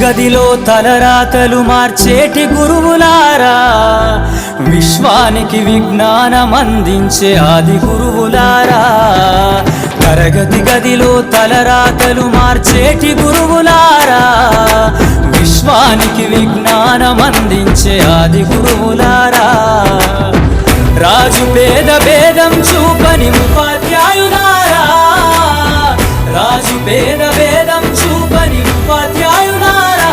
గదిలో తలరాతలు మార్చేటి గురువులారా, విశ్వానికి విజ్ఞానం అందించే ఆది గురువులారా. తరగతి గదిలో తలరాతలు మార్చేటి గురువులారా, విశ్వానికి విజ్ఞానం అందించే ఆది గురువులారా. రాజు పేద భేదం చూపని ఉపాధ్యాయులారా, రాజు పేద భేదం చూపని ఉపాధ్యాయులారా.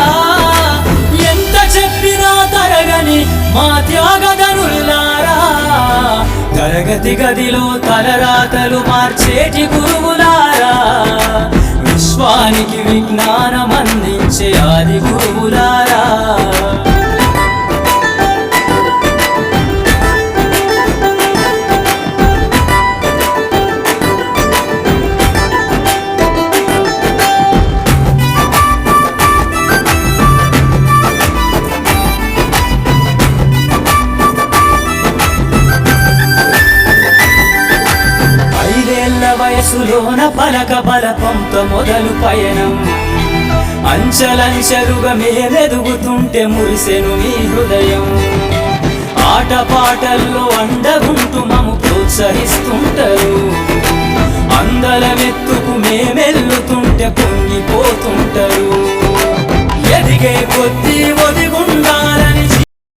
ఎంత చెప్పినా తరగని మా త్యాగధనులారా, తరగతి గదిలో తలరాతలు మార్చేటి గురువులారా, విశ్వానికి విజ్ఞానం అందించే ఆది గురువులారా. వయసులోన పలక బలపంతో మొదలు పయనం, అంచలంచెలుగా మేమెదుగుతుంటే మురిసెను మీ హృదయం. ఆటపాటల్లో అండగుంటూ మము ప్రోత్సహిస్తుంటారు,